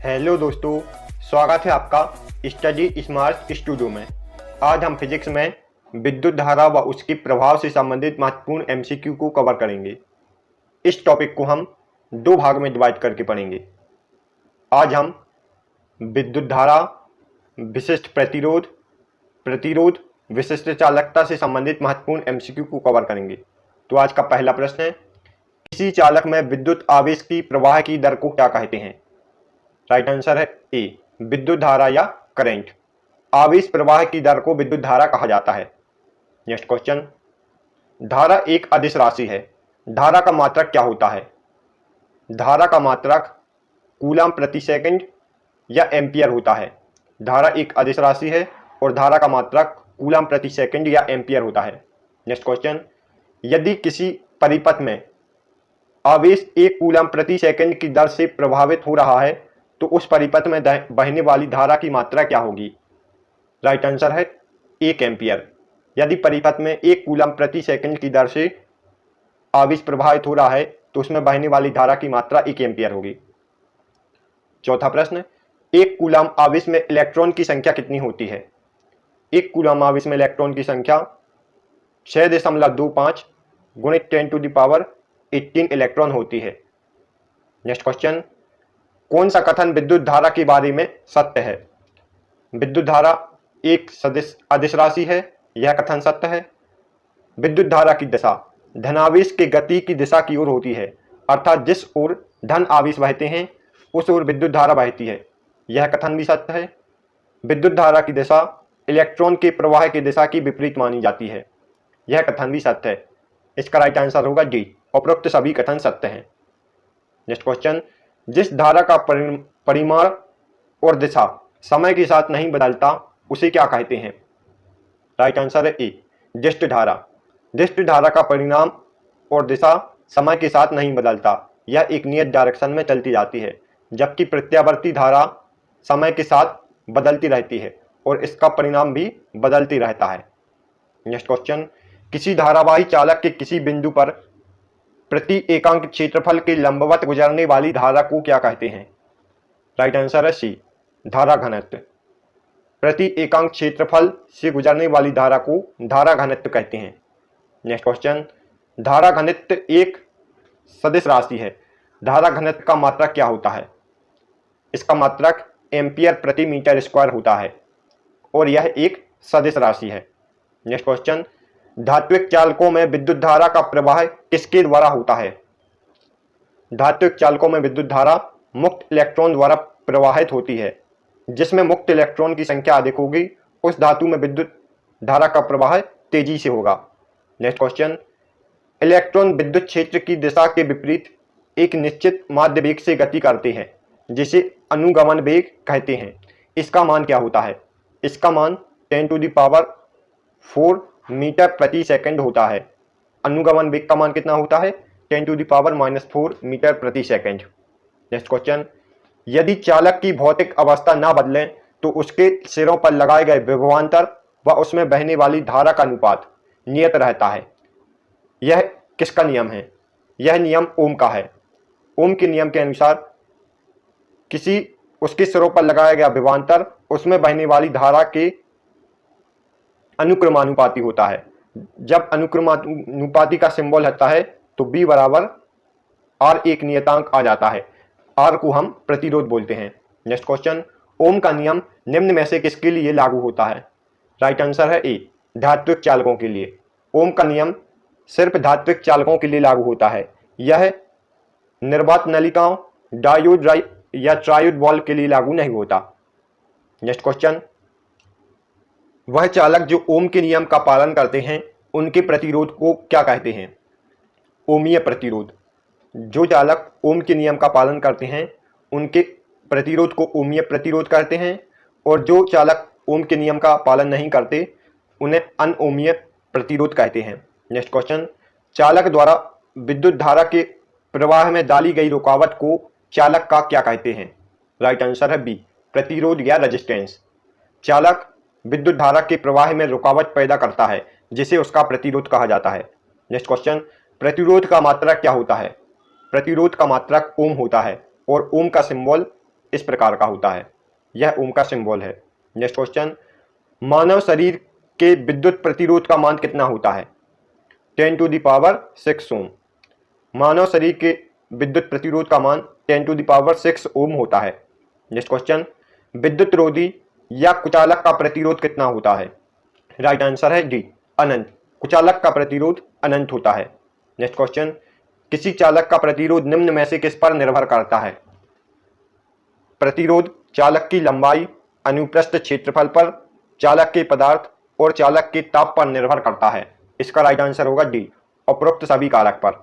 Hello दोस्तों, स्वागत है आपका स्टडी स्मार्ट स्टूडियो में। आज हम फिजिक्स में विद्युत धारा व उसके प्रभाव से संबंधित महत्वपूर्ण एमसीक्यू को कवर करेंगे। इस टॉपिक को हम दो भाग में डिवाइड करके पढ़ेंगे। आज हम विद्युत धारा, विशिष्ट प्रतिरोध, प्रतिरोध, विशिष्ट चालकता से संबंधित महत्वपूर्ण एमसीक्यू को कवर करेंगे। तो आज का पहला प्रश्न है, किसी चालक में विद्युत आवेश की प्रवाह की दर को क्या कहते हैं? राइट आंसर है ए, विद्युत धारा या करंट। आवेश प्रवाह की दर को विद्युत धारा कहा जाता है। नेक्स्ट क्वेश्चन, धारा एक अदिश राशि है। धारा का मात्रक क्या होता है? धारा का मात्रक कूलम प्रति सेकंड या एम्पियर होता है। धारा एक अदिश राशि है और धारा का मात्रक कूलम प्रति सेकंड या एम्पियर होता है। नेक्स्ट क्वेश्चन, यदि किसी परिपथ में आवेश 1 कूलम प्रति सेकंड की दर से प्रभावित हो रहा है तो उस परिपथ में बहने वाली धारा की मात्रा क्या होगी? राइट आंसर है 1 एम्पियर। यदि परिपथ में 1 कूलम प्रति सेकंड की दर से आवेश प्रभावित हो रहा है तो उसमें बहने वाली धारा की मात्रा 1 एम्पियर होगी। चौथा प्रश्न, 1 कूलम आवेश में इलेक्ट्रॉन की संख्या कितनी होती है? 1 कूलम आवेश में इलेक्ट्रॉन की संख्या 6.25 गुणित 10⁻18 इलेक्ट्रॉन होती है। नेक्स्ट क्वेश्चन, कौन सा कथन विद्युत धारा के बारे में सत्य है? विद्युत धारा एक सदिश अदिश राशि है, यह कथन सत्य है। विद्युत धारा की दिशा धनावेश के गति की दिशा की ओर होती है, अर्थात जिस ओर धन आवेश बहते हैं उस ओर विद्युत धारा बहती है, यह कथन भी सत्य है। विद्युत धारा की दिशा इलेक्ट्रॉन के प्रवाह की दिशा की विपरीत मानी जाती है, यह कथन भी सत्य है। इसका राइट आंसर होगा डी, उपरोक्त सभी कथन सत्य हैं। नेक्स्ट क्वेश्चन, जिस धारा का परिमाण और दिशा समय के साथ नहीं बदलता उसे क्या कहते हैं? राइट आंसर है ए, दिष्ट धारा। दिष्ट धारा का परिमाण और दिशा समय के साथ नहीं बदलता, यह एक नियत डायरेक्शन में चलती जाती है, जबकि प्रत्यावर्ती धारा समय के साथ बदलती रहती है और इसका परिणाम भी बदलती रहता है। नेक्स्ट क्वेश्चन, किसी धारावाही चालक के किसी बिंदु पर प्रति एकांक क्षेत्रफल के लंबवत गुजरने वाली धारा को क्या कहते हैं? राइट आंसर है सी, धारा घनत्व। प्रति एकांक क्षेत्रफल से गुजरने वाली धारा को धारा घनत्व कहते हैं। नेक्स्ट क्वेश्चन, धारा घनत्व एक सदिश राशि है। धारा घनत्व का मात्रक क्या होता है? इसका मात्रक एम्पियर प्रति मीटर स्क्वायर होता है और यह एक सदिश राशि है। नेक्स्ट क्वेश्चन, धात्विक चालकों में विद्युत धारा का प्रवाह किसके द्वारा होता है? धात्विक चालकों में विद्युत धारा मुक्त इलेक्ट्रॉन द्वारा प्रवाहित होती है। जिसमें मुक्त इलेक्ट्रॉन की संख्या अधिक होगी उस धातु में विद्युत धारा का प्रवाह तेजी से होगा। नेक्स्ट क्वेश्चन, इलेक्ट्रॉन विद्युत क्षेत्र की दिशा के विपरीत एक निश्चित माध्य वेग से गति करते हैं जिसे अनुगमन वेग कहते हैं। इसका मान क्या होता है? इसका मान 10⁻4 मीटर प्रति सेकंड होता है। अनुगमन वेग का मान कितना होता है? 10⁻⁻4 मीटर प्रति सेकंड। नेक्स्ट क्वेश्चन, यदि चालक की भौतिक अवस्था ना बदले तो उसके सिरों पर लगाए गए विभवांतर व उसमें बहने वाली धारा का अनुपात नियत रहता है। यह किसका नियम है? यह नियम ओम का है। ओम के नियम के अनुसार उसके सिरों पर लगाया गया विभवांतर उसमें बहने वाली धारा के अनुक्रमानुपाती होता है। जब अनुक्रमानुपाती का सिंबल होता है तो B बराबर R एक नियतांक आ जाता है। R को हम प्रतिरोध बोलते हैं। नेक्स्ट क्वेश्चन, ओम का नियम निम्न में से किसके लिए लागू होता है? राइट आंसर है ए, धात्विक चालकों के लिए। ओम का नियम सिर्फ धात्विक चालकों के लिए लागू होता है। यह निर्वात नलिकाओं, डायोड या ट्रायोड वाल्व के लिए लागू नहीं होता। नेक्स्ट क्वेश्चन, वह चालक जो ओम के नियम का पालन करते हैं उनके प्रतिरोध को क्या कहते हैं? ओमीय प्रतिरोध। जो चालक ओम के नियम का पालन करते हैं उनके प्रतिरोध को ओमीय प्रतिरोध कहते हैं और जो चालक ओम के नियम का पालन नहीं करते उन्हें अनओमीय प्रतिरोध कहते हैं। नेक्स्ट क्वेश्चन, चालक द्वारा विद्युत धारा के प्रवाह में डाली गई रुकावट को चालक का क्या कहते हैं? राइट आंसर है बी, प्रतिरोध या रेजिस्टेंस। चालक विद्युत धारा के प्रवाह में रुकावट पैदा करता है जिसे उसका प्रतिरोध कहा जाता है। नेक्स्ट क्वेश्चन, प्रतिरोध का मात्रक क्या होता है? प्रतिरोध का मात्रक ओम होता है और ओम का सिंबल इस प्रकार का होता है। यह ओम का सिंबल है। नेक्स्ट क्वेश्चन, मानव शरीर के विद्युत प्रतिरोध का मान कितना होता है? 10⁶ ओम। मानव शरीर के विद्युत प्रतिरोध का मान 10⁶ ओम होता है। नेक्स्ट क्वेश्चन, विद्युत रोधी या कुचालक का प्रतिरोध कितना होता है? राइट आंसर है डी, अनंत। कुचालक का प्रतिरोध अनंत होता है। नेक्स्ट क्वेश्चन, किसी चालक का प्रतिरोध निम्न में से किस पर निर्भर करता है? प्रतिरोध चालक की लंबाई, अनुप्रस्थ क्षेत्रफल पर, चालक के पदार्थ और चालक के ताप पर निर्भर करता है। इसका राइट आंसर होगा डी, उपरोक्त सभी कारक पर।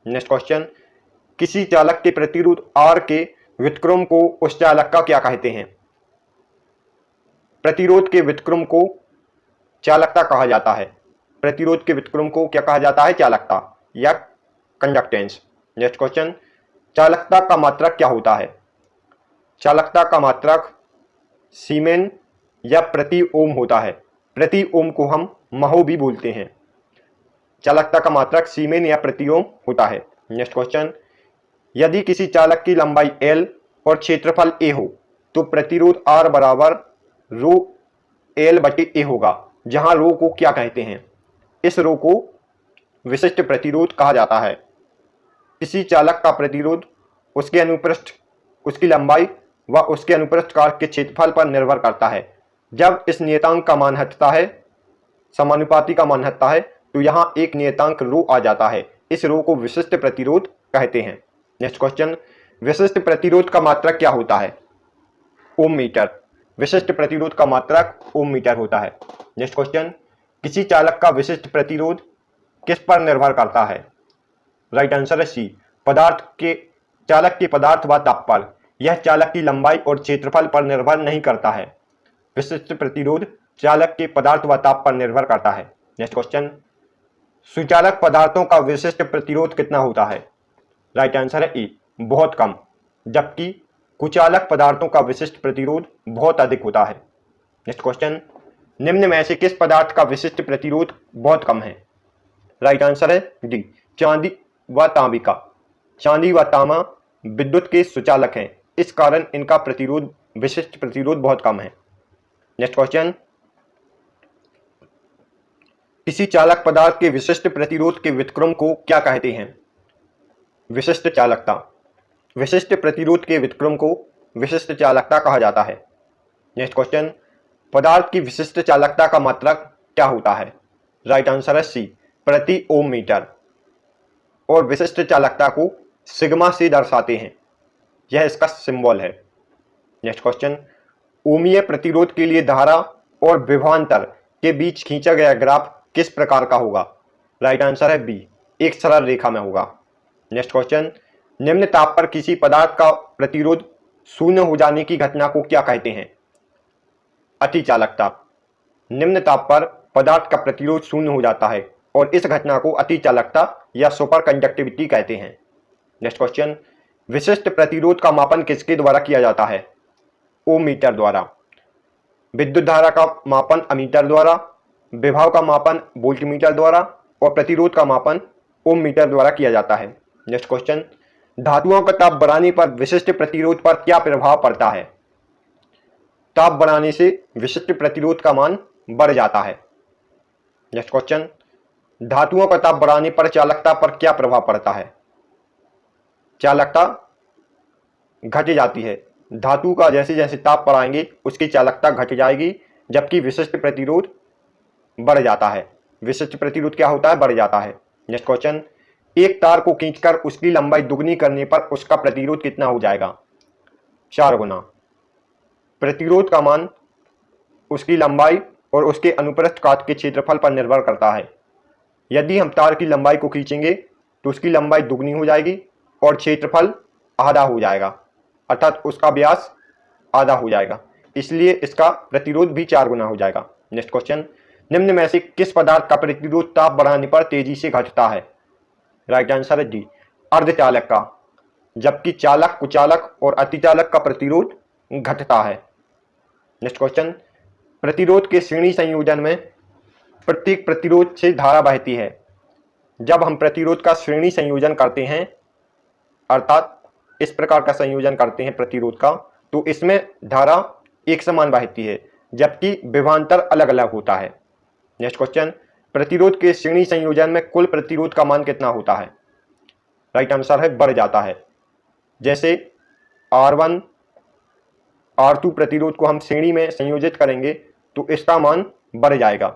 नेक्स्ट क्वेश्चन, किसी चालक के प्रतिरोध R के व्युत्क्रम को उस चालक का क्या कहते हैं? प्रतिरोध के व्युत्क्रम को चालकता कहा जाता है। प्रतिरोध के व्युत्क्रम को क्या कहा जाता है? चालकता या कंडक्टेंस। नेक्स्ट क्वेश्चन, चालकता का मात्रक क्या होता है? चालकता का मात्रक सीमेन या प्रति ओम होता है। प्रति ओम को हम महो भी बोलते हैं। चालकता का मात्रक सीमेन या प्रति ओम होता है। नेक्स्ट क्वेश्चन, यदि किसी चालक की लंबाई L और क्षेत्रफल A हो तो प्रतिरोध R बराबर रो L/A होगा, जहां रो को क्या कहते हैं? इस रो को विशिष्ट प्रतिरोध कहा जाता है। किसी चालक का प्रतिरोध उसके अनुप्रस्थ, उसकी लंबाई व उसके अनुप्रस्थ काट के क्षेत्रफल पर निर्भर करता है। जब इस नियतांक का मान हटता है, समानुपाती का मान हटता है, तो यहाँ एक नियतांक रो आ जाता है। इस रो को विशिष्ट प्रतिरोध कहते हैं। नेक्स्ट क्वेश्चन, विशिष्ट प्रतिरोध का मात्रक क्या होता है? ओम मीटर। विशिष्ट प्रतिरोध का मात्रक ओम मीटर होता है। नेक्स्ट क्वेश्चन, किसी चालक का विशिष्ट प्रतिरोध किस पर निर्भर करता है? राइट आंसर है सी, पदार्थ के, चालक के पदार्थ व ताप पर। यह चालक की लंबाई और क्षेत्रफल पर निर्भर नहीं करता है। विशिष्ट प्रतिरोध चालक के पदार्थ व ताप पर निर्भर करता है। नेक्स्ट क्वेश्चन, सुचालक पदार्थों का विशिष्ट प्रतिरोध कितना होता है? राइट आंसर है ए, बहुत कम। जबकि कुचालक पदार्थों का विशिष्ट प्रतिरोध बहुत अधिक होता है। नेक्स्ट क्वेश्चन, निम्न में से किस पदार्थ का विशिष्ट प्रतिरोध बहुत कम है? राइट आंसर है डी, चांदी व तांबे का। चांदी व तांबा विद्युत के सुचालक हैं, इस कारण इनका प्रतिरोध, विशिष्ट प्रतिरोध बहुत कम है। नेक्स्ट क्वेश्चन, किसी चालक पदार्थ के विशिष्ट प्रतिरोध के व्युत्क्रम को क्या कहते हैं? विशिष्ट चालकता। विशिष्ट प्रतिरोध के व्युत्क्रम को विशिष्ट चालकता कहा जाता है। नेक्स्ट क्वेश्चन, पदार्थ की विशिष्ट चालकता का मात्रक क्या होता है? राइट आंसर है सी, प्रति ओम मीटर। और विशिष्ट चालकता को सिग्मा से दर्शाते हैं, यह इसका सिंबल है। नेक्स्ट क्वेश्चन, ओमीय प्रतिरोध के लिए धारा और विभवांतर के बीच खींचा गया ग्राफ किस प्रकार का होगा? राइट आंसर है बी, एक सरल रेखा में होगा। नेक्स्ट क्वेश्चन, निम्न ताप पर किसी पदार्थ का प्रतिरोध शून्य हो जाने की घटना को क्या कहते हैं? अतिचालकता। निम्न ताप पर पदार्थ का प्रतिरोध शून्य हो जाता है और इस घटना को अतिचालकता या सुपर कंडक्टिविटी कहते हैं। नेक्स्ट क्वेश्चन, विशिष्ट प्रतिरोध का मापन किसके द्वारा किया जाता है? ओम मीटर द्वारा। विद्युत धारा का मापन अमीटर द्वारा, विभव का मापन वोल्टमीटर द्वारा और प्रतिरोध का मापन ओम मीटर द्वारा किया जाता है। नेक्स्ट क्वेश्चन, धातुओं का ताप बढ़ाने पर विशिष्ट प्रतिरोध पर क्या प्रभाव पड़ता है? ताप बढ़ाने से विशिष्ट प्रतिरोध का मान बढ़ जाता है। नेक्स्ट क्वेश्चन, धातुओं का ताप बढ़ाने पर चालकता पर क्या प्रभाव पड़ता है? चालकता घट जाती है। धातु का जैसे जैसे ताप बढ़ाएंगे उसकी चालकता घट जाएगी, जबकि विशिष्ट प्रतिरोध बढ़ जाता है। विशिष्ट प्रतिरोध क्या होता है? बढ़ जाता है। नेक्स्ट क्वेश्चन, एक तार को खींचकर उसकी लंबाई दुगनी करने पर उसका प्रतिरोध कितना हो जाएगा? 4 गुना। प्रतिरोध का मान उसकी लंबाई और उसके अनुप्रस्थ काट के क्षेत्रफल पर निर्भर करता है। यदि हम तार की लंबाई को खींचेंगे तो उसकी लंबाई दुगनी हो जाएगी और क्षेत्रफल आधा हो जाएगा, अर्थात उसका व्यास आधा हो जाएगा, इसलिए इसका प्रतिरोध भी 4 गुना हो जाएगा। नेक्स्ट क्वेश्चन, निम्न में से किस पदार्थ का प्रतिरोध ताप बढ़ाने पर तेजी से घटता है? राइट आंसर है डी, अर्धचालक का। जबकि चालक, कुचालक और अतिचालक का प्रतिरोध घटता है। नेक्स्ट क्वेश्चन, प्रतिरोध के श्रेणी संयोजन में प्रत्येक प्रतिरोध से धारा बहती है। जब हम प्रतिरोध का श्रेणी संयोजन करते हैं, अर्थात इस प्रकार का संयोजन करते हैं प्रतिरोध का, तो इसमें धारा एक समान बहती है, जबकि विभवांतर अलग अलग होता है। नेक्स्ट क्वेश्चन, प्रतिरोध के श्रेणी संयोजन में कुल प्रतिरोध का मान कितना होता है? राइट आंसर है बढ़ जाता है। जैसे R1 R2 प्रतिरोध को हम श्रेणी में संयोजित करेंगे तो इसका मान बढ़ जाएगा।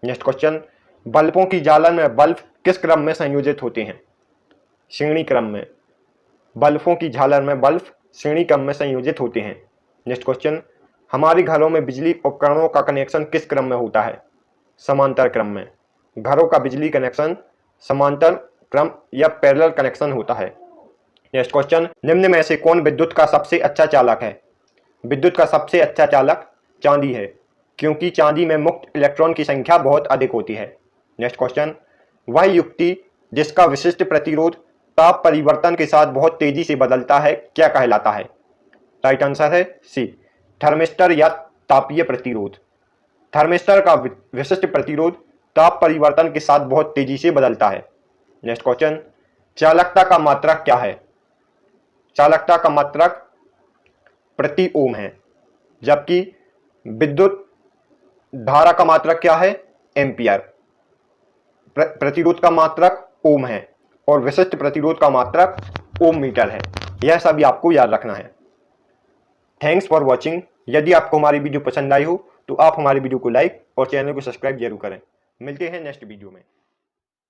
नेक्स्ट क्वेश्चन, बल्बों की जालन में बल्ब किस क्रम में संयोजित होते हैं? श्रेणी क्रम में। बल्बों की झालर में बल्ब श्रेणी क्रम में संयोजित होते हैं। नेक्स्ट क्वेश्चन, हमारे घरों में बिजली उपकरणों का कनेक्शन किस क्रम में होता है? समांतर क्रम में। घरों का बिजली कनेक्शन समांतर क्रम या पैरेलल कनेक्शन होता है। नेक्स्ट क्वेश्चन, निम्न में से कौन विद्युत का सबसे अच्छा चालक है? विद्युत का सबसे अच्छा चालक चांदी है, क्योंकि चांदी में मुक्त इलेक्ट्रॉन की संख्या बहुत अधिक होती है। नेक्स्ट क्वेश्चन, वह युक्ति जिसका विशिष्ट प्रतिरोध ताप परिवर्तन के साथ बहुत तेजी से बदलता है क्या कहलाता है? राइट आंसर है सी, थर्मिस्टर या तापीय प्रतिरोध। थर्मिस्टर का विशिष्ट प्रतिरोध ताप परिवर्तन के साथ बहुत तेजी से बदलता है। नेक्स्ट क्वेश्चन, चालकता का मात्रक क्या है? चालकता का मात्रक प्रति ओम है, जबकि विद्युत धारा का मात्रक क्या है? एम्पियर। प्रतिरोध का मात्रक ओम है और विशिष्ट प्रतिरोध का मात्रक ओम मीटर है। यह सभी आपको याद रखना है। Thanks for watching. यदि आपको हमारी वीडियो पसंद आई हो तो आप हमारी वीडियो को लाइक और चैनल को सब्सक्राइब जरूर करें। मिलते हैं नेक्स्ट वीडियो में।